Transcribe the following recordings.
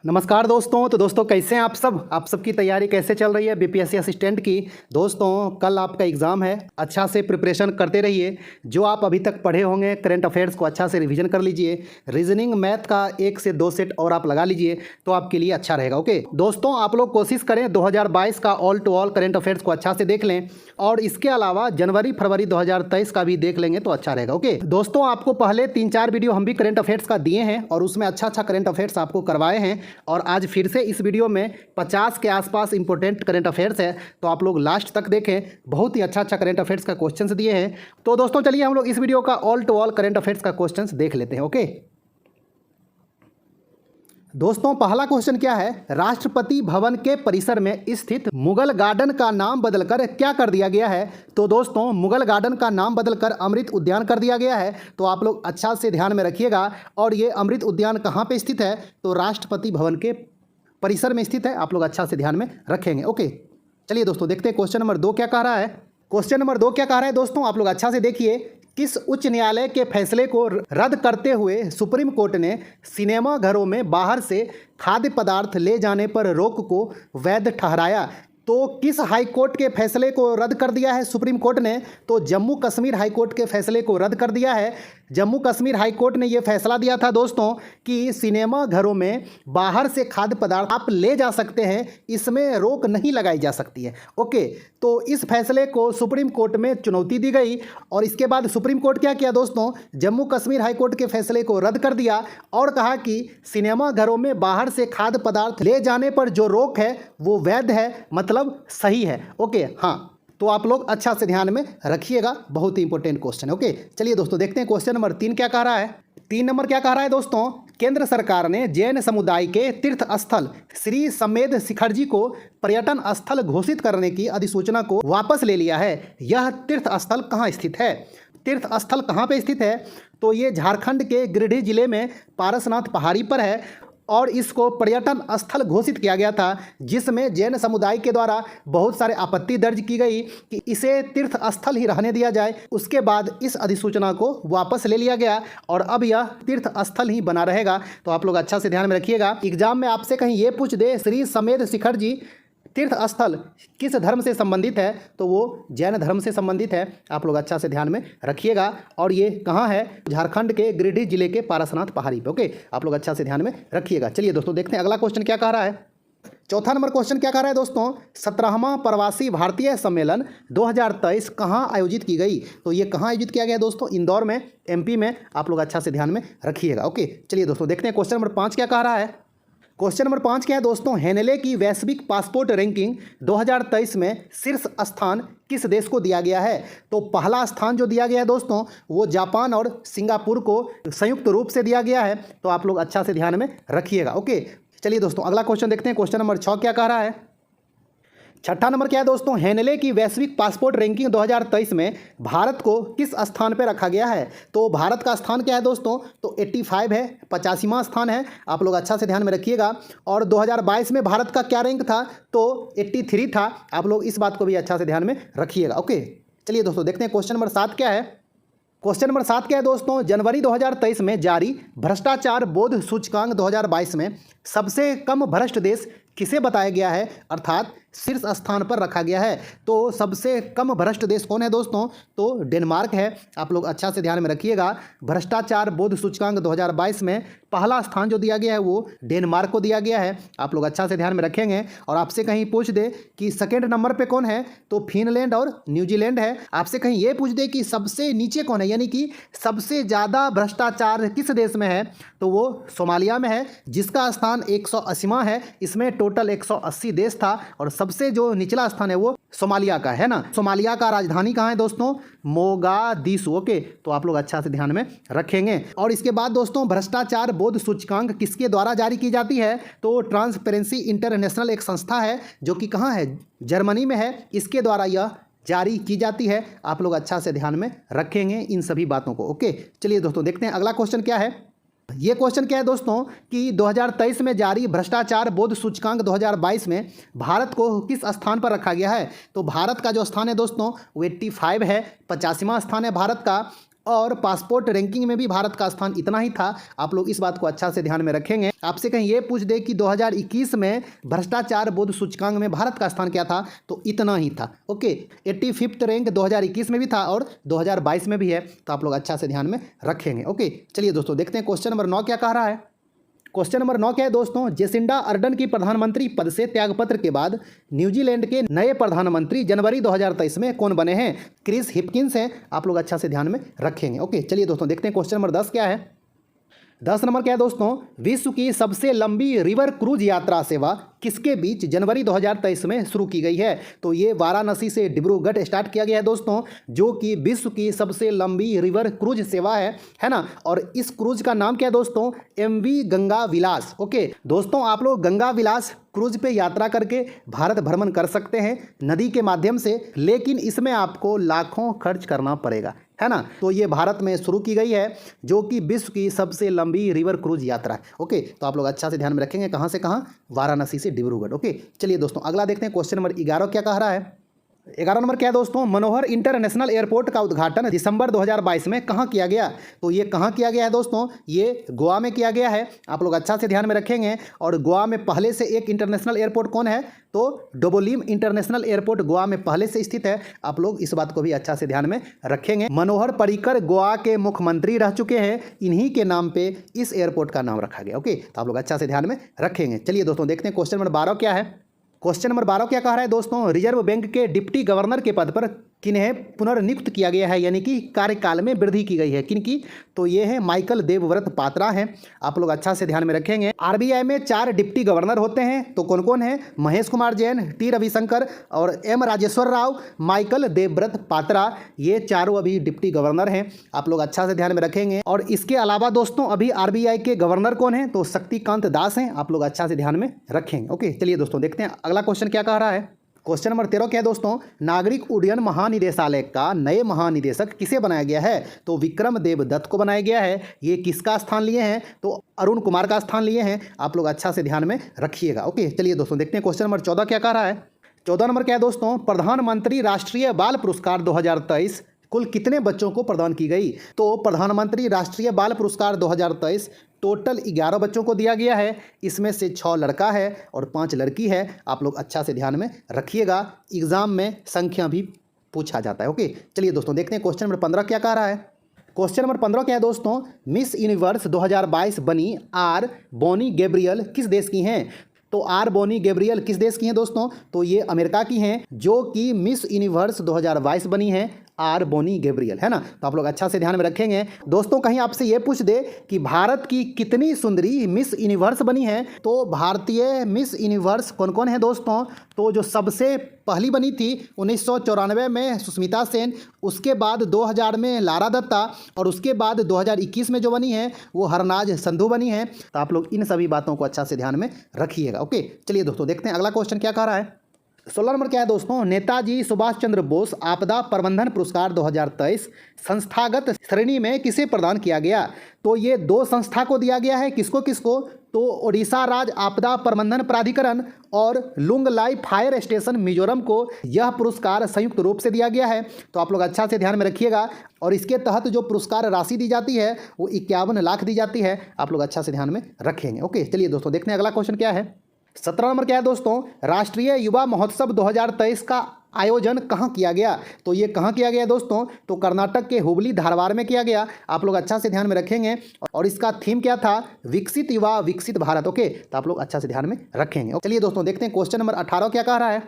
नमस्कार दोस्तों। तो दोस्तों कैसे हैं आप सबकी तैयारी कैसे चल रही है बीपीएससी असिस्टेंट की। दोस्तों कल आपका एग्ज़ाम है, अच्छा से प्रिपरेशन करते रहिए। जो आप अभी तक पढ़े होंगे करंट अफेयर्स को अच्छा से रिवीजन कर लीजिए। रीजनिंग मैथ का 1 से 2 सेट और आप लगा लीजिए तो आपके लिए अच्छा रहेगा। ओके दोस्तों, आप लोग कोशिश करें 2022 का all to all current affairs को अच्छा से देख लें और इसके अलावा जनवरी फरवरी 2023 का भी देख लेंगे तो अच्छा रहेगा। ओके दोस्तों, आपको पहले 3-4 वीडियो हम भी करंट अफेयर्स का दिए हैं और उसमें अच्छा करंट अफेयर्स आपको करवाए हैं और आज फिर से इस वीडियो में 50 के आसपास इंपॉर्टेंट करंट अफेयर्स है, तो आप लोग लास्ट तक देखें। बहुत ही अच्छा करंट अफेयर्स का क्वेश्चंस दिए हैं। तो दोस्तों चलिए हम लोग इस वीडियो का all to all current affairs का क्वेश्चंस देख लेते हैं। ओके दोस्तों, पहला क्वेश्चन क्या है, राष्ट्रपति भवन के परिसर में स्थित मुगल गार्डन का नाम बदलकर क्या कर दिया गया है। तो दोस्तों मुगल गार्डन का नाम बदलकर अमृत उद्यान कर दिया गया है। तो आप लोग अच्छा से ध्यान में रखिएगा। और ये अमृत उद्यान कहाँ पे स्थित है, तो राष्ट्रपति भवन के परिसर में स्थित है। आप लोग अच्छा से ध्यान में रखेंगे। ओके चलिए दोस्तों देखते हैं क्वेश्चन नंबर 2 क्या कह रहा है। क्वेश्चन नंबर 2 क्या कह रहा है दोस्तों, आप लोग अच्छा से देखिए। किस उच्च न्यायालय के फैसले को रद्द करते हुए सुप्रीम कोर्ट ने सिनेमा घरों में बाहर से खाद्य पदार्थ ले जाने पर रोक को वैध ठहराया। तो किस हाई कोर्ट के फैसले को रद्द कर दिया है सुप्रीम कोर्ट ने, तो जम्मू कश्मीर हाई कोर्ट के फैसले को रद्द कर दिया है। जम्मू कश्मीर हाई कोर्ट ने यह फैसला दिया था दोस्तों कि सिनेमा घरों में बाहर से खाद्य पदार्थ आप ले जा सकते हैं, इसमें रोक नहीं लगाई जा सकती है। ओके, तो इस फैसले को सुप्रीम कोर्ट में चुनौती दी गई और इसके बाद सुप्रीम कोर्ट क्या किया दोस्तों, जम्मू कश्मीर हाई कोर्ट के फैसले को रद्द कर दिया और कहा कि सिनेमा घरों में बाहर से खाद्य पदार्थ ले जाने पर जो रोक है वो वैध है, मतलब सही है। ओके हाँ, तो आप लोग अच्छा से ध्यान में रखिएगा, बहुत ही इंपॉर्टेंट क्वेश्चन है। ओके चलिए दोस्तों देखते हैं क्वेश्चन नंबर 3 क्या कह रहा है। 3 नंबर क्या कह रहा है दोस्तों, केंद्र सरकार ने जैन समुदाय के तीर्थ स्थल श्री समेध शिखर जी को पर्यटन स्थल घोषित करने की अधिसूचना को वापस ले लिया है। यह तीर्थ स्थल कहाँ स्थित है, तीर्थ स्थल कहाँ पे स्थित है, तो ये झारखंड के गिरिडीह जिले में पारसनाथ पहाड़ी पर है और इसको पर्यटन स्थल घोषित किया गया था, जिसमें जैन समुदाय के द्वारा बहुत सारे आपत्ति दर्ज की गई कि इसे तीर्थ स्थल ही रहने दिया जाए। उसके बाद इस अधिसूचना को वापस ले लिया गया और अब यह तीर्थ स्थल ही बना रहेगा। तो आप लोग अच्छा से ध्यान में रखिएगा। एग्जाम में आपसे कहीं ये पूछ दे श्री समेध शिखर जी तीर्थ स्थल किस धर्म से संबंधित है, तो वो जैन धर्म से संबंधित है। आप लोग अच्छा से ध्यान में रखिएगा। और ये कहाँ है, झारखंड के गिरिडीह जिले के पारसनाथ पहाड़ी पे। ओके आप लोग अच्छा से ध्यान में रखिएगा। चलिए दोस्तों देखते हैं अगला क्वेश्चन क्या कह रहा है। चौथा नंबर क्वेश्चन क्या कह रहा है दोस्तों, 17वां प्रवासी भारतीय सम्मेलन 2023 कहाँ आयोजित की गई। तो ये कहाँ आयोजित किया गया दोस्तों, इंदौर में, एमपी में। आप लोग अच्छा से ध्यान में रखिएगा। ओके चलिए दोस्तों देखते हैं क्वेश्चन नंबर 5 क्या कह रहा है। क्वेश्चन नंबर 5 क्या है दोस्तों, हेनले की वैश्विक पासपोर्ट रैंकिंग 2023 में शीर्ष स्थान किस देश को दिया गया है। तो पहला स्थान जो दिया गया है दोस्तों वो जापान और सिंगापुर को संयुक्त रूप से दिया गया है। तो आप लोग अच्छा से ध्यान में रखिएगा। ओके चलिए दोस्तों अगला क्वेश्चन देखते हैं। क्वेश्चन नंबर 6 क्या कह रहा है। छठा नंबर क्या है दोस्तों, हेनले की वैश्विक पासपोर्ट रैंकिंग 2023 में भारत को किस स्थान पर रखा गया है। तो भारत का स्थान क्या है दोस्तों, तो 85 है, 85वां स्थान है। आप लोग अच्छा से ध्यान में रखिएगा। और 2022 में भारत का क्या रैंक था, तो 83 था। आप लोग इस बात को भी अच्छा से ध्यान में रखिएगा। ओके चलिए दोस्तों देखते हैं क्वेश्चन नंबर 7 क्या है। क्वेश्चन नंबर 7 क्या है दोस्तों, जनवरी 2023 में जारी भ्रष्टाचार बोध सूचकांक 2022 में सबसे कम भ्रष्ट देश किसे बताया गया है, अर्थात शीर्ष स्थान पर रखा गया है। तो सबसे कम भ्रष्ट देश कौन है दोस्तों, तो डेनमार्क है। आप लोग अच्छा से ध्यान में रखिएगा। भ्रष्टाचार बोध सूचकांक 2022 में पहला स्थान जो दिया गया है वो डेनमार्क को दिया गया है। आप लोग अच्छा से ध्यान में रखेंगे। और आपसे कहीं पूछ दे कि सेकेंड नंबर पे कौन है, तो फिनलैंड और न्यूजीलैंड है। आपसे कहीं ये पूछ दे कि सबसे नीचे कौन है, यानी कि सबसे ज़्यादा भ्रष्टाचार किस देश में है, तो वो सोमालिया में है, जिसका स्थान 180वां है। इसमें टोटल 180 देश था और सबसे जो निचला स्थान है वो सोमालिया का है ना। सोमालिया का राजधानी कहाँ है दोस्तों, मोगादिशु। ओके तो आप लोग अच्छा से ध्यान में रखेंगे। और इसके बाद दोस्तों भ्रष्टाचार बोध सूचकांक किसके द्वारा जारी की जाती है, तो ट्रांसपेरेंसी इंटरनेशनल एक संस्था है जो कि कहाँ है, जर्मनी में है। इसके द्वारा यह जारी की जाती है। आप लोग अच्छा से ध्यान में रखेंगे इन सभी बातों को। ओके चलिए दोस्तों देखते हैं अगला क्वेश्चन क्या है। ये क्वेश्चन क्या है दोस्तों कि 2023 में जारी भ्रष्टाचार बोध सूचकांक 2022 में भारत को किस स्थान पर रखा गया है। तो भारत का जो स्थान है दोस्तों वो 85 है, 85वां स्थान है भारत का। और पासपोर्ट रैंकिंग में भी भारत का स्थान इतना ही था। आप लोग इस बात को अच्छा से ध्यान में रखेंगे। आपसे कहीं ये पूछ दे कि 2021 में भ्रष्टाचार बोध सूचकांक में भारत का स्थान क्या था, तो इतना ही था। ओके, 85th रैंक 2021 में भी था और 2022 में भी है, तो आप लोग अच्छा से ध्यान में रखेंगे। ओके, चलिए दोस्तों देखते हैं क्वेश्चन नंबर 9 क्या कह रहा है। क्वेश्चन नंबर 9 क्या है दोस्तों, जेसिंडा अर्डन की प्रधानमंत्री पद से त्यागपत्र के बाद न्यूजीलैंड के नए प्रधानमंत्री जनवरी 2023 में कौन बने हैं? क्रिस हिपकिंस हैं। आप लोग अच्छा से ध्यान में रखेंगे। ओके, चलिए दोस्तों देखते हैं क्वेश्चन नंबर 10 क्या है। 10 नंबर क्या है दोस्तों, विश्व की सबसे लंबी रिवर क्रूज यात्रा सेवा किसके बीच जनवरी 2023 में शुरू की गई है? तो ये वाराणसी से डिब्रूगढ़ स्टार्ट किया गया है दोस्तों, जो कि विश्व की सबसे लंबी रिवर क्रूज सेवा है ना। और इस क्रूज का नाम क्या है दोस्तों? MV गंगा विलास। ओके दोस्तों, आप लोग गंगा विलास क्रूज पे यात्रा करके भारत भ्रमण कर सकते हैं नदी के माध्यम से, लेकिन इसमें आपको लाखों खर्च करना पड़ेगा, है ना। तो ये भारत में शुरू की गई है, जो कि विश्व की सबसे लंबी रिवर क्रूज यात्रा है। ओके, तो आप लोग अच्छा से ध्यान में रखेंगे, कहाँ से कहाँ? वाराणसी से डिब्रूगढ़। ओके, चलिए दोस्तों अगला देखते हैं क्वेश्चन नंबर 11 क्या कह रहा है। 11 नंबर क्या है दोस्तों, मनोहर इंटरनेशनल एयरपोर्ट का उद्घाटन दिसंबर 2022 में कहाँ किया गया? तो ये कहाँ किया गया है दोस्तों? ये गोवा में किया गया है। आप लोग अच्छा से ध्यान में रखेंगे। और गोवा में पहले से एक इंटरनेशनल एयरपोर्ट कौन है? तो डोबोलिम इंटरनेशनल एयरपोर्ट गोवा में पहले से स्थित है। आप लोग इस बात को भी अच्छा से ध्यान में रखेंगे। मनोहर पर्रिकर गोवा के मुख्यमंत्री रह चुके हैं, इन्हीं के नाम पे इस एयरपोर्ट का नाम रखा गया। ओके, तो आप लोग अच्छा से ध्यान में रखेंगे। चलिए दोस्तों देखते हैं क्वेश्चन नंबर 12 क्या है। क्वेश्चन नंबर 12 क्या कह रहा है दोस्तों, रिजर्व बैंक के डिप्टी गवर्नर के पद पर किन्हें पुनर्नियुक्त किया गया है, यानी कि कार्यकाल में वृद्धि की गई है। किनकी? तो ये है माइकल देवव्रत पात्रा हैं। आप लोग अच्छा से ध्यान में रखेंगे। RBI में 4 डिप्टी गवर्नर होते हैं, तो कौन कौन है? महेश कुमार जैन, T रविशंकर और M राजेश्वर राव, माइकल देवव्रत पात्रा, ये चारों अभी डिप्टी गवर्नर हैं। आप लोग अच्छा से ध्यान में रखेंगे। और इसके अलावा दोस्तों अभी RBI के गवर्नर कौन है? तो शक्तिकांत दास हैं। आप लोग अच्छा से ध्यान में रखेंगे। ओके, चलिए दोस्तों देखते हैं अगला क्वेश्चन क्या कह रहा है। क्वेश्चन नंबर 13 क्या है दोस्तों, नागरिक उड्डयन महानिदेशालय का नए महानिदेशक किसे बनाया गया है? तो विक्रम देव दत्त को बनाया गया है। ये किसका स्थान लिए हैं? तो अरुण कुमार का स्थान लिए हैं। आप लोग अच्छा से ध्यान में रखिएगा। ओके, चलिए दोस्तों देखते हैं क्वेश्चन नंबर 14 क्या कह रहा है। 14 नंबर क्या है दोस्तों, प्रधानमंत्री राष्ट्रीय बाल पुरस्कार 2023 कुल कितने बच्चों को प्रदान की गई? तो प्रधानमंत्री राष्ट्रीय बाल पुरस्कार 2023 टोटल 11 बच्चों को दिया गया है। इसमें से 6 लड़का है और 5 लड़की है। आप लोग अच्छा से ध्यान में रखिएगा, एग्जाम में संख्या भी पूछा जाता है। ओके, चलिए दोस्तों देखते हैं क्वेश्चन नंबर 15 क्या कह रहा है। क्वेश्चन नंबर 15 क्या है दोस्तों, मिस यूनिवर्स 2022 बनी R बॉनी गैब्रियल किस देश की हैं? तो R बॉनी गैब्रियल किस देश की हैं दोस्तों? तो ये अमेरिका की हैं, जो कि मिस यूनिवर्स 2022 बनी हैं R बॉनी गैब्रियल, है ना। तो आप लोग अच्छा से ध्यान में रखेंगे। दोस्तों कहीं आपसे ये पूछ दे कि भारत की कितनी सुंदरी मिस यूनिवर्स बनी है, तो भारतीय मिस यूनिवर्स कौन कौन है दोस्तों? तो जो सबसे पहली बनी थी 1994 में सुष्मिता सेन, उसके बाद 2000 में लारा दत्ता, और उसके बाद 2021 में जो बनी है वो हरनाज संधू बनी है। तो आप लोग इन सभी बातों को अच्छा से ध्यान में रखिएगा। ओके, चलिए दोस्तों देखते हैं अगला क्वेश्चन क्या कह रहा है। 16 नंबर क्या है दोस्तों, नेताजी सुभाष चंद्र बोस आपदा प्रबंधन पुरस्कार 2023 संस्थागत श्रेणी में किसे प्रदान किया गया? तो ये 2 संस्था को दिया गया है। किसको किसको? तो ओडिशा राज्य आपदा प्रबंधन प्राधिकरण और लुंगलाई फायर स्टेशन मिजोरम को यह पुरस्कार संयुक्त रूप से दिया गया है। तो आप लोग अच्छा से ध्यान में रखिएगा। और इसके तहत जो पुरस्कार राशि दी जाती है वो 51 लाख दी जाती है। आप लोग अच्छा से ध्यान में रखेंगे। ओके, चलिए दोस्तों देखते हैं अगला क्वेश्चन क्या है। 17 नंबर क्या है दोस्तों, राष्ट्रीय युवा महोत्सव 2023 का आयोजन कहाँ किया गया? तो ये कहाँ किया गया दोस्तों? तो कर्नाटक के हुबली धारवाड़ में किया गया। आप लोग अच्छा से ध्यान में रखेंगे। और इसका थीम क्या था? विकसित युवा विकसित भारत। ओके, तो आप लोग अच्छा से ध्यान में रखेंगे। चलिए दोस्तों देखते हैं क्वेश्चन नंबर 18 क्या कह रहा है।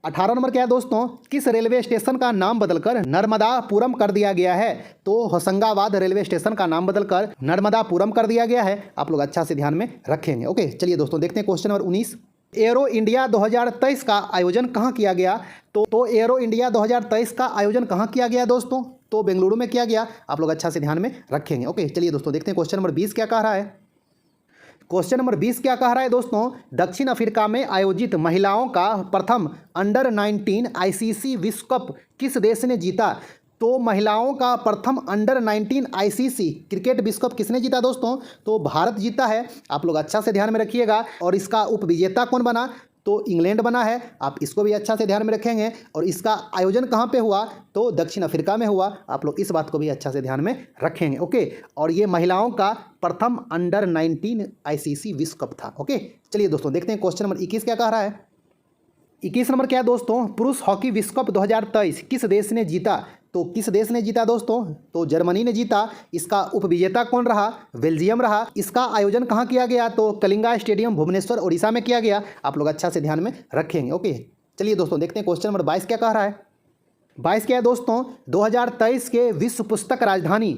18 नंबर क्या है दोस्तों, किस रेलवे स्टेशन का नाम बदलकर नर्मदापुरम कर दिया गया है? तो होशंगाबाद रेलवे स्टेशन का नाम बदलकर नर्मदापुरम कर दिया गया है। आप लोग अच्छा से ध्यान में रखेंगे। ओके, चलिए दोस्तों देखते हैं क्वेश्चन नंबर 19, एरो इंडिया 2023 का आयोजन कहाँ किया गया? तो एरो इंडिया 2023 का आयोजन कहाँ किया गया दोस्तों? तो बेंगलुरु में किया गया। आप लोग अच्छा से ध्यान में रखेंगे। ओके, चलिए दोस्तों देखते हैं क्वेश्चन नंबर 20 क्या कह रहा है। क्वेश्चन नंबर 20 क्या कह रहा है दोस्तों, दक्षिण अफ्रीका में आयोजित महिलाओं का प्रथम अंडर 19 ICC विश्व कप किस देश ने जीता? तो महिलाओं का प्रथम अंडर 19 ICC क्रिकेट विश्व कप किसने जीता दोस्तों? तो भारत जीता है। आप लोग अच्छा से ध्यान में रखिएगा। और इसका उपविजेता कौन बना? तो इंग्लैंड बना है, आप इसको भी अच्छा से ध्यान में रखेंगे। और इसका आयोजन कहाँ पे हुआ, तो दक्षिण अफ्रीका में हुआ, आप लोग इस बात को भी अच्छा से ध्यान में रखेंगे। ओके, और ये महिलाओं का प्रथम अंडर 19 ICC विश्व कप था। ओके, चलिए दोस्तों देखते हैं क्वेश्चन नंबर 21 क्या कह रहा है। 21 नंबर क्या है दोस्तों, पुरुष हॉकी विश्व कप 2023 किस देश ने जीता। तो किस देश ने जीता दोस्तों, तो जर्मनी ने जीता। इसका उपविजेता कौन रहा, बेल्जियम रहा। इसका आयोजन कहाँ किया गया, तो कलिंगा स्टेडियम भुवनेश्वर उड़ीसा में किया गया। आप लोग अच्छा से ध्यान में रखेंगे। ओके, चलिए दोस्तों देखते हैं क्वेश्चन नंबर 22 क्या कह रहा है। 22 क्या है दोस्तों, 2023 के विश्व पुस्तक राजधानी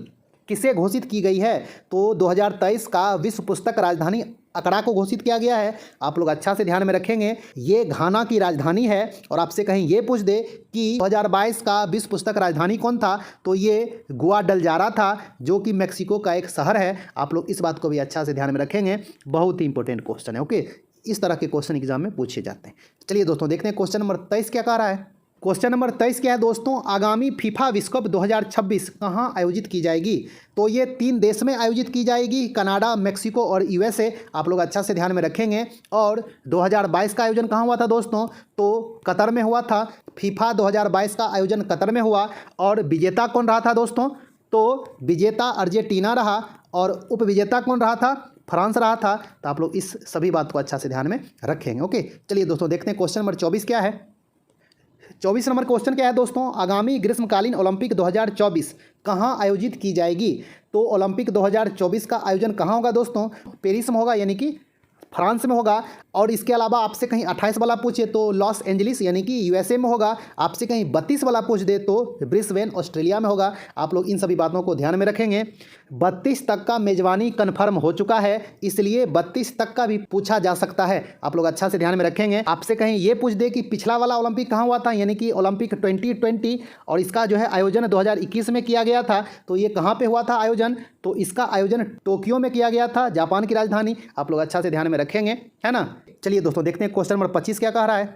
किसे घोषित की गई है। तो 2023 का विश्व पुस्तक राजधानी अकड़ा को घोषित किया गया है। आप लोग अच्छा से ध्यान में रखेंगे, ये घाना की राजधानी है। और आपसे कहीं ये पूछ दे कि 2022 का विश्व पुस्तक राजधानी कौन था, तो ये गुआडलजारा था, जो कि मेक्सिको का एक शहर है। आप लोग इस बात को भी अच्छा से ध्यान में रखेंगे, बहुत ही इंपॉर्टेंट क्वेश्चन है। ओके, इस तरह के क्वेश्चन एग्जाम में पूछे जाते हैं। चलिए दोस्तों देखते हैं क्वेश्चन नंबर 23 क्या कह रहा है। क्वेश्चन नंबर 23 क्या है दोस्तों, आगामी फीफा विश्व कप 2026 कहाँ आयोजित की जाएगी। तो ये 3 देश में आयोजित की जाएगी, कनाडा, मेक्सिको और USA। आप लोग अच्छा से ध्यान में रखेंगे। और 2022 का आयोजन कहाँ हुआ था दोस्तों, तो कतर में हुआ था। फीफा 2022 का आयोजन कतर में हुआ। और विजेता कौन रहा था दोस्तों, तो विजेता अर्जेंटीना रहा। और उपविजेता कौन रहा था, फ्रांस रहा था। तो आप लोग इस सभी बात को अच्छा से ध्यान में रखेंगे। ओके, चलिए दोस्तों देखते हैं क्वेश्चन नंबर 24 क्या है। 24 नंबर क्वेश्चन क्या है दोस्तों, आगामी ग्रीष्मकालीन ओलंपिक 2024 कहाँ आयोजित की जाएगी। तो ओलंपिक 2024 का आयोजन कहाँ होगा दोस्तों, पेरिस में होगा, यानी कि फ्रांस में होगा। और इसके अलावा आपसे कहीं 28 वाला पूछे तो लॉस एंजलिस यानी कि USA में होगा। आपसे कहीं 32 वाला पूछ दे तो ब्रिस्बेन ऑस्ट्रेलिया में होगा। आप लोग इन सभी बातों को ध्यान में रखेंगे। 32 तक का मेजबानी कन्फर्म हो चुका है, इसलिए 32 तक का भी पूछा जा सकता है। आप लोग अच्छा से ध्यान में रखेंगे। आपसे कहीं ये पूछ दे कि पिछला वाला ओलंपिक कहाँ हुआ था, यानी कि ओलंपिक 2020, और इसका जो है आयोजन 2021 में किया गया था। तो ये कहाँ पर हुआ था आयोजन, तो इसका आयोजन टोक्यो में किया गया था, जापान की राजधानी। आप लोग अच्छा से ध्यान में रखेंगे, है ना। चलिए दोस्तों देखते हैं क्वेश्चन नंबर 25 क्या कह रहा है।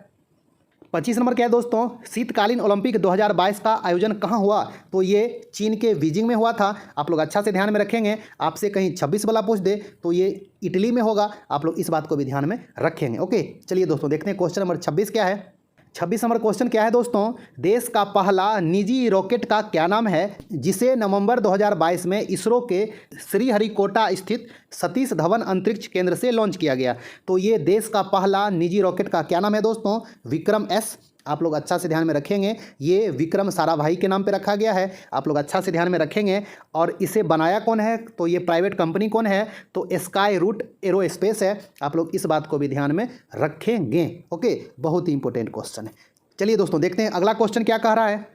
25 नंबर क्या है दोस्तों, शीतकालीन ओलंपिक 2022 का आयोजन कहाँ हुआ। तो ये चीन के बीजिंग में हुआ था। आप लोग अच्छा से ध्यान में रखेंगे। आपसे कहीं 26 वाला पूछ दे तो ये इटली में होगा। आप लोग इस बात को भी ध्यान में रखेंगे। ओके, चलिए दोस्तों देखते हैं क्वेश्चन नंबर 26 क्या है। 26 नंबर क्वेश्चन क्या है दोस्तों, देश का पहला निजी रॉकेट का क्या नाम है, जिसे नवंबर 2022 में इसरो के श्रीहरिकोटा स्थित सतीश धवन अंतरिक्ष केंद्र से लॉन्च किया गया। तो ये देश का पहला निजी रॉकेट का क्या नाम है दोस्तों, विक्रम-S। आप लोग अच्छा से ध्यान में रखेंगे, ये विक्रम साराभाई के नाम पे रखा गया है। आप लोग अच्छा से ध्यान में रखेंगे। और इसे बनाया कौन है, तो ये प्राइवेट कंपनी कौन है, तो स्काई रूट एरोस्पेस है। आप लोग इस बात को भी ध्यान में रखेंगे। ओके, बहुत ही इंपॉर्टेंट क्वेश्चन है। चलिए दोस्तों देखते हैं अगला क्वेश्चन क्या कह रहा है।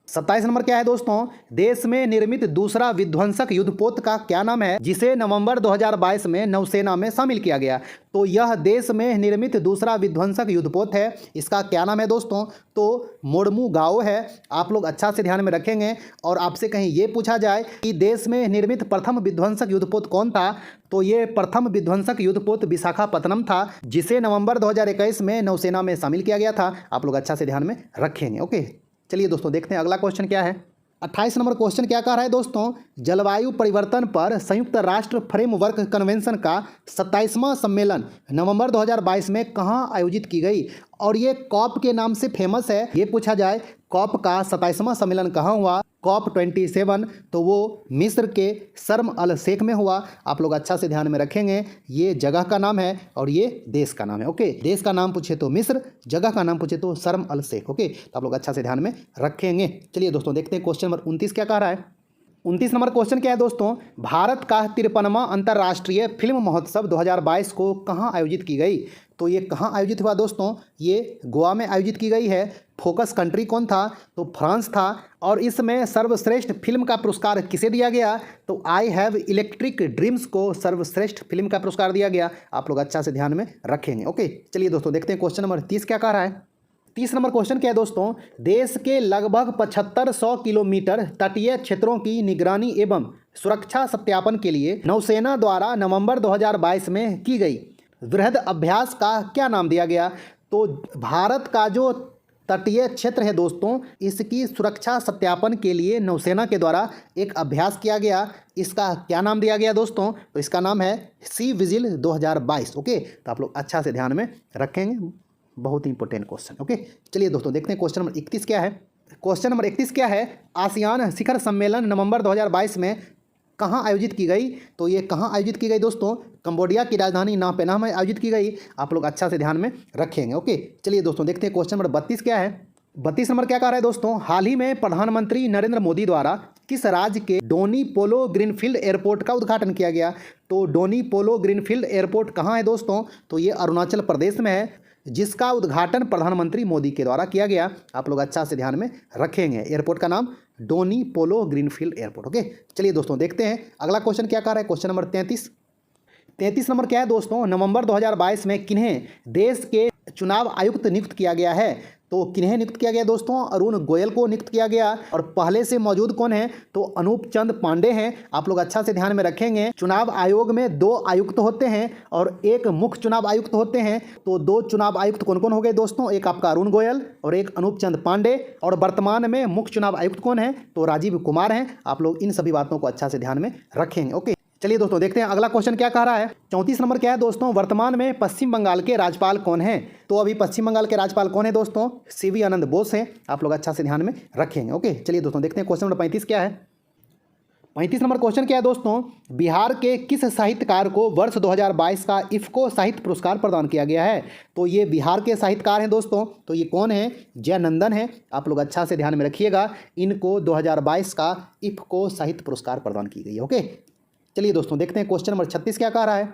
27 नंबर क्या है दोस्तों, देश में निर्मित दूसरा विध्वंसक युद्धपोत का क्या नाम है, जिसे नवंबर 2022 में नौसेना में शामिल किया गया। तो यह देश में निर्मित दूसरा विध्वंसक युद्धपोत है, इसका क्या नाम है दोस्तों, तो मोर्मुगाओ है। आप लोग अच्छा से ध्यान में रखेंगे। और आपसे कहीं ये पूछा जाए कि देश में निर्मित प्रथम विध्वंसक युद्धपोत कौन था, तो ये प्रथम विध्वंसक युद्धपोत विशाखापत्तनम था, जिसे नवंबर 2021 में नौसेना में शामिल किया गया था। आप लोग अच्छा से ध्यान में रखेंगे। ओके, चलिए दोस्तों देखते हैं अगला क्वेश्चन क्या है। 28 नंबर क्वेश्चन क्या कह रहा है दोस्तों, जलवायु परिवर्तन पर संयुक्त राष्ट्र फ्रेमवर्क कन्वेंशन का 27वां सम्मेलन नवंबर 2022 में कहाँ आयोजित की गई। और ये कॉप के नाम से फेमस है। ये पूछा जाए कॉप का 27वां सम्मेलन कहाँ हुआ, COP 27, तो वो मिस्र के शर्म अल शेख में हुआ। आप लोग अच्छा से ध्यान में रखेंगे, ये जगह का नाम है और ये देश का नाम है। ओके, देश का नाम पूछे तो मिस्र, जगह का नाम पूछे तो शर्म अल शेख। ओके, तो आप लोग अच्छा से ध्यान में रखेंगे। चलिए दोस्तों देखते हैं क्वेश्चन नंबर 29 क्या कह रहा है। 29 नंबर क्वेश्चन क्या है दोस्तों, भारत का 53वां अंतर्राष्ट्रीय फिल्म महोत्सव 2022 को कहाँ आयोजित की गई। तो ये कहाँ आयोजित हुआ दोस्तों, ये गोवा में आयोजित की गई है। फोकस कंट्री कौन था, तो फ्रांस था। और इसमें सर्वश्रेष्ठ फिल्म का पुरस्कार किसे दिया गया, तो आई हैव इलेक्ट्रिक ड्रीम्स को सर्वश्रेष्ठ फिल्म का पुरस्कार दिया गया। आप लोग अच्छा से ध्यान में रखेंगे। ओके, चलिए दोस्तों देखते हैं क्वेश्चन नंबर 30 क्या कह रहा है। 30 नंबर क्वेश्चन क्या है दोस्तों, देश के लगभग 7500 किलोमीटर तटीय क्षेत्रों की निगरानी एवं सुरक्षा सत्यापन के लिए नौसेना द्वारा नवंबर 2022 में की गई वृहद अभ्यास का क्या नाम दिया गया। तो भारत का जो तटीय क्षेत्र है दोस्तों, इसकी सुरक्षा सत्यापन के लिए नौसेना के द्वारा एक अभ्यास किया गया। इसका क्या नाम दिया गया दोस्तों, तो इसका नाम है सी विजिल 2022। ओके, तो आप लोग अच्छा से ध्यान में रखेंगे, बहुत ही इंपॉर्टेंट क्वेश्चन। ओके, चलिए दोस्तों देखते हैं क्वेश्चन नंबर 31 क्या है। क्वेश्चन नंबर 31 क्या है, आसियान शिखर सम्मेलन नवंबर 2022 में कहाँ आयोजित की गई? तो ये कहाँ आयोजित की गई दोस्तों? कंबोडिया की राजधानी नामपेना में आयोजित की गई। आप लोग अच्छा से ध्यान में रखेंगे। ओके, चलिए दोस्तों देखते हैं क्वेश्चन नंबर 32 क्या है। 32 नंबर क्या कह रहा है दोस्तों, हाल ही में प्रधानमंत्री नरेंद्र मोदी द्वारा किस राज्य के डोनी पोलो ग्रीनफील्ड एयरपोर्ट का उद्घाटन किया गया? तो डोनी पोलो ग्रीनफील्ड एयरपोर्ट कहाँ है दोस्तों? तो ये अरुणाचल प्रदेश में है, जिसका उद्घाटन प्रधानमंत्री मोदी के द्वारा किया गया। आप लोग अच्छा से ध्यान में रखेंगे। एयरपोर्ट का नाम डोनी पोलो ग्रीनफील्ड एयरपोर्ट। ओके, चलिए दोस्तों देखते हैं अगला क्वेश्चन क्या कह रहा है। क्वेश्चन नंबर 33 नंबर क्या है दोस्तों, नवंबर 2022 में किन्हें देश के चुनाव आयुक्त नियुक्त किया गया है? तो किन्हें नियुक्त किया गया दोस्तों? अरुण गोयल को नियुक्त किया गया। और पहले से मौजूद कौन है? तो अनूप चंद पांडे हैं। आप लोग अच्छा से ध्यान में रखेंगे। चुनाव आयोग में 2 आयुक्त होते हैं और 1 मुख्य चुनाव आयुक्त होते हैं। तो 2 चुनाव आयुक्त कौन कौन हो गए दोस्तों? एक आपका अरुण गोयल और एक अनूप चंद पांडे। और वर्तमान में मुख्य चुनाव आयुक्त कौन है? तो राजीव कुमार हैं। आप लोग इन सभी बातों को अच्छा से ध्यान में रखेंगे। ओके, चलिए दोस्तों देखते हैं अगला क्वेश्चन क्या कह रहा है। 34 नंबर क्या है दोस्तों, वर्तमान में पश्चिम बंगाल के राज्यपाल कौन हैं? तो अभी पश्चिम बंगाल के राज्यपाल कौन है दोस्तों? सीवी आनंद बोस हैं। आप लोग अच्छा से ध्यान में रखेंगे। ओके, चलिए दोस्तों देखते हैं क्वेश्चन नंबर 35 क्या है। 35 नंबर क्वेश्चन क्या है दोस्तों, बिहार के किस साहित्यकार को वर्ष 2022 का इफ्को साहित्य पुरस्कार प्रदान किया गया है? तो ये बिहार के साहित्यकार हैं दोस्तों। तो ये कौन है? जयानंदन है। आप लोग अच्छा से ध्यान में रखिएगा। इनको 2022 का इफ्को साहित्य पुरस्कार प्रदान की गई है। ओके, चलिए दोस्तों देखते हैं क्वेश्चन नंबर 36 क्या कह रहा है।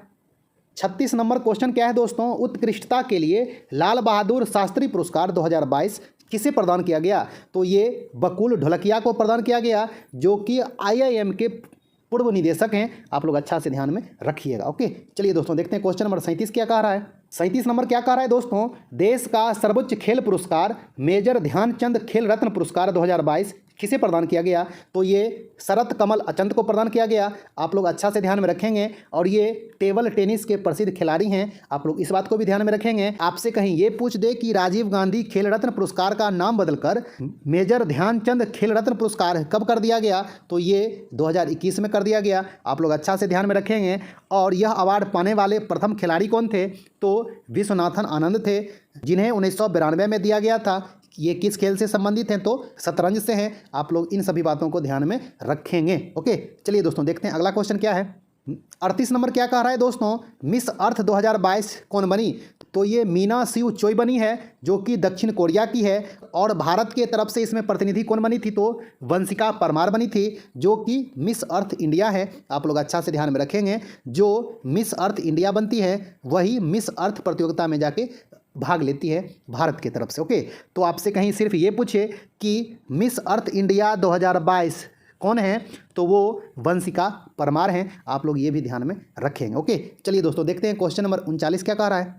36 नंबर क्वेश्चन क्या है दोस्तों, उत्कृष्टता के लिए लाल बहादुर शास्त्री पुरस्कार 2022 किसे प्रदान किया गया? तो ये बकुल ढोलकिया को प्रदान किया गया, जो कि IIM के पूर्व निदेशक हैं। आप लोग अच्छा से ध्यान में रखिएगा। ओके, चलिए दोस्तों देखते हैं क्वेश्चन नंबर 37 क्या कह रहा है। 37 नंबर क्या कह रहा है दोस्तों, देश का सर्वोच्च खेल पुरस्कार मेजर ध्यानचंद खेल रत्न पुरस्कार 2022 किसे प्रदान किया गया? तो ये शरत कमल अचंत को प्रदान किया गया। आप लोग अच्छा से ध्यान में रखेंगे। और ये टेबल टेनिस के प्रसिद्ध खिलाड़ी हैं। आप लोग इस बात को भी ध्यान में रखेंगे। आपसे कहीं ये पूछ दे कि राजीव गांधी खेल रत्न पुरस्कार का नाम बदलकर मेजर ध्यानचंद खेल रत्न पुरस्कार कब कर दिया गया? तो ये 2021 में कर दिया गया। आप लोग अच्छा से ध्यान में रखेंगे। और यह अवार्ड पाने वाले प्रथम खिलाड़ी कौन थे? तो विश्वनाथन आनंद थे, जिन्हें 1992 में दिया गया था। ये किस खेल से संबंधित हैं? तो शतरंज से हैं। आप लोग इन सभी बातों को ध्यान में रखेंगे। ओके, चलिए दोस्तों देखते हैं अगला क्वेश्चन क्या है। 38 नंबर क्या कह रहा है दोस्तों, मिस अर्थ 2022 कौन बनी? तो ये मीना सिउ चोई बनी है, जो कि दक्षिण कोरिया की है। और भारत के तरफ से इसमें प्रतिनिधि कौन बनी थी? तो वंशिका परमार बनी थी, जो कि मिस अर्थ इंडिया है। आप लोग अच्छा से ध्यान में रखेंगे। जो मिस अर्थ इंडिया बनती है वही मिस अर्थ प्रतियोगिता में जाके भाग लेती है भारत की तरफ से। ओके, तो आपसे कहीं सिर्फ ये पूछे कि मिस अर्थ इंडिया 2022 कौन है? तो वो वंशिका परमार हैं। आप लोग ये भी ध्यान में रखेंगे। ओके, चलिए दोस्तों देखते हैं क्वेश्चन नंबर 39 क्या कह रहा है।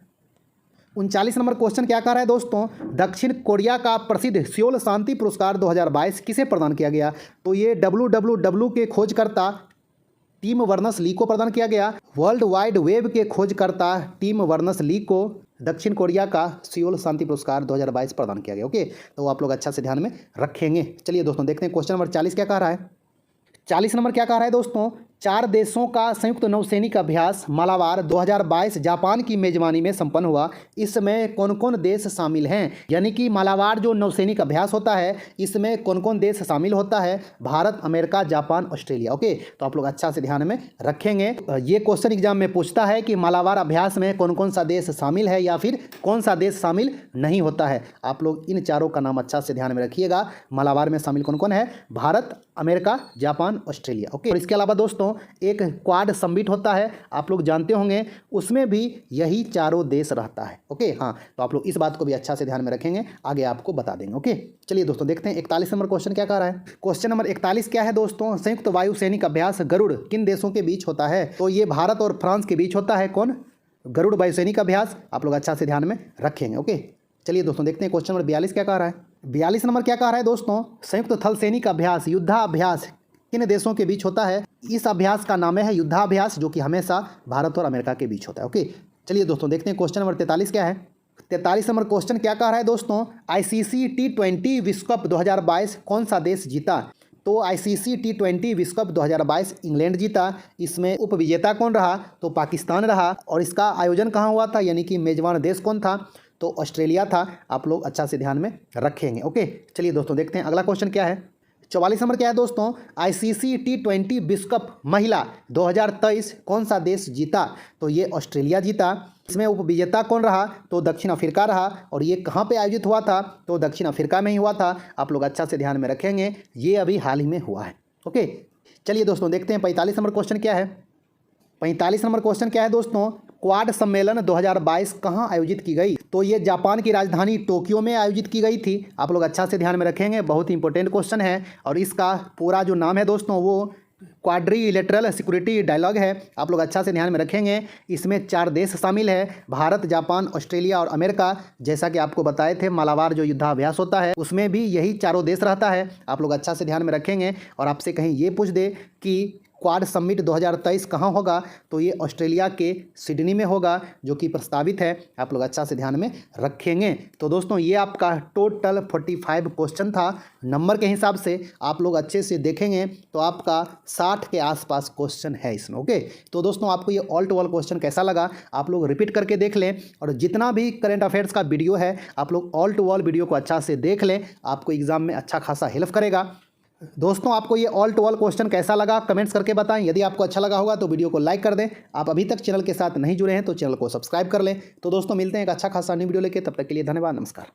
39 नंबर क्वेश्चन क्या कह रहा है दोस्तों, दक्षिण कोरिया का प्रसिद्ध सियोल शांति पुरस्कार 2022 किसे प्रदान किया गया? तो ये WWW के खोजकर्ता टिम बर्नर्स ली को प्रदान किया गया। वर्ल्ड वाइड वेब के खोजकर्ता टिम बर्नर्स ली को दक्षिण कोरिया का सियोल शांति पुरस्कार 2022 प्रदान किया गया। ओके, तो आप लोग अच्छा से ध्यान में रखेंगे। चलिए दोस्तों देखते हैं क्वेश्चन नंबर 40 क्या कह रहा है। 40 नंबर क्या कह रहा है दोस्तों, 4 देशों का संयुक्त नौसैनिक अभ्यास मालाबार 2022 जापान की मेजबानी में संपन्न हुआ। इसमें कौन कौन देश शामिल हैं? यानी कि मालाबार जो नौसैनिक अभ्यास होता है, इसमें कौन कौन देश शामिल होता है? Bharat, America, Japan, Australia. Okay, तो आप लोग अच्छा से ध्यान में रखेंगे। ये क्वेश्चन एग्जाम में पूछता है कि मालाबार अभ्यास में कौन कौन सा देश शामिल है या फिर कौन सा देश शामिल नहीं होता है। आप लोग इन चारों का नाम अच्छा से ध्यान में रखिएगा। मालाबार में शामिल कौन कौन है? Bharat, America, Japan, Australia. Okay, और इसके अलावा दोस्तों एक क्वाड समिट होता है, आप लोग जानते होंगे, उसमें भी यही चारों देश रहता है। ओके, हाँ, तो आप लोग इस बात को भी अच्छा से ध्यान में रखेंगे, आगे आपको बता देंगे। ओके, चलिए दोस्तों देखते हैं 41 नंबर क्वेश्चन क्या कह रहा है। क्वेश्चन नंबर 41 क्या है दोस्तों, संयुक्त वायु सैनिक अभ्यास गरुड़ किन देशों के बीच होता है? तो ये भारत और फ्रांस के बीच होता है। कौन? गरुड़ वायु सैनिक अभ्यास। आप लोग अच्छा से ध्यान में रखेंगे। ओके, चलिए दोस्तों देखते हैं क्वेश्चन नंबर 42 क्या कह रहा है। 42 नंबर क्या कह रहा है दोस्तों, संयुक्त थल सैनिक अभ्यास युद्धाभ्यास किन देशों के बीच होता है? इस अभ्यास का नाम है युद्धाभ्यास, जो कि हमेशा भारत और अमेरिका के बीच होता है। ओके, चलिए दोस्तों देखते हैं क्वेश्चन नंबर 43 क्या है। 43 नंबर क्वेश्चन क्या कह रहा है दोस्तों, ICC T20 विश्व कप 2022 कौन सा देश जीता? तो ICC T20 विश्व कप 2022 इंग्लैंड जीता। इसमें उपविजेता कौन रहा? तो पाकिस्तान रहा। और इसका आयोजन कहाँ हुआ था, यानी कि मेजबान देश कौन था? तो ऑस्ट्रेलिया था। आप लोग अच्छा से ध्यान में रखेंगे। ओके, चलिए दोस्तों देखते हैं अगला क्वेश्चन क्या है। 44 नंबर क्या है दोस्तों, आईसीसी T20 विश्व कप महिला 2023 कौन सा देश जीता? तो ये ऑस्ट्रेलिया जीता। इसमें उपविजेता कौन रहा? तो दक्षिण अफ्रीका रहा। और ये कहाँ पे आयोजित हुआ था? तो दक्षिण अफ्रीका में ही हुआ था। आप लोग अच्छा से ध्यान में रखेंगे, ये अभी हाल ही में हुआ है। ओके, चलिए दोस्तों देखते हैं 45 नंबर क्वेश्चन क्या है। 45 नंबर क्वेश्चन क्या है दोस्तों, क्वाड सम्मेलन 2022 कहाँ आयोजित की गई? तो ये जापान की राजधानी टोक्यो में आयोजित की गई थी। आप लोग अच्छा से ध्यान में रखेंगे, बहुत ही इंपॉर्टेंट क्वेश्चन है। और इसका पूरा जो नाम है दोस्तों वो क्वाड्रिलेटरल सिक्योरिटी डायलॉग है। आप लोग अच्छा से ध्यान में रखेंगे। इसमें 4 देश शामिल है, भारत, जापान, ऑस्ट्रेलिया और अमेरिका। जैसा कि आपको बताए थे मालाबार जो युद्धाभ्यास होता है उसमें भी यही चारों देश रहता है। आप लोग अच्छा से ध्यान में रखेंगे। और आपसे कहीं ये पूछ दे कि क्वाड समिट 2023 कहाँ होगा, तो ये ऑस्ट्रेलिया के सिडनी में होगा, जो कि प्रस्तावित है। आप लोग अच्छा से ध्यान में रखेंगे। तो दोस्तों ये आपका टोटल 45 क्वेश्चन था। नंबर के हिसाब से आप लोग अच्छे से देखेंगे तो आपका 60 के आसपास क्वेश्चन है इसमें। ओके, तो दोस्तों आपको ये ऑल टू ऑल क्वेश्चन कैसा लगा आप लोग रिपीट करके देख लें। और जितना भी करंट अफेयर्स का वीडियो है आप लोग ऑल टू ऑल वीडियो को अच्छा से देख लें, आपको एग्जाम में अच्छा खासा हेल्प करेगा। दोस्तों आपको ये ऑल टू ऑल क्वेश्चन कैसा लगा कमेंट्स करके बताएं। यदि आपको अच्छा लगा होगा तो वीडियो को लाइक कर दें। आप अभी तक चैनल के साथ नहीं जुड़े हैं तो चैनल को सब्सक्राइब कर लें। तो दोस्तों मिलते हैं एक अच्छा खासा न्यू वीडियो लेके, तब तक के लिए धन्यवाद, नमस्कार।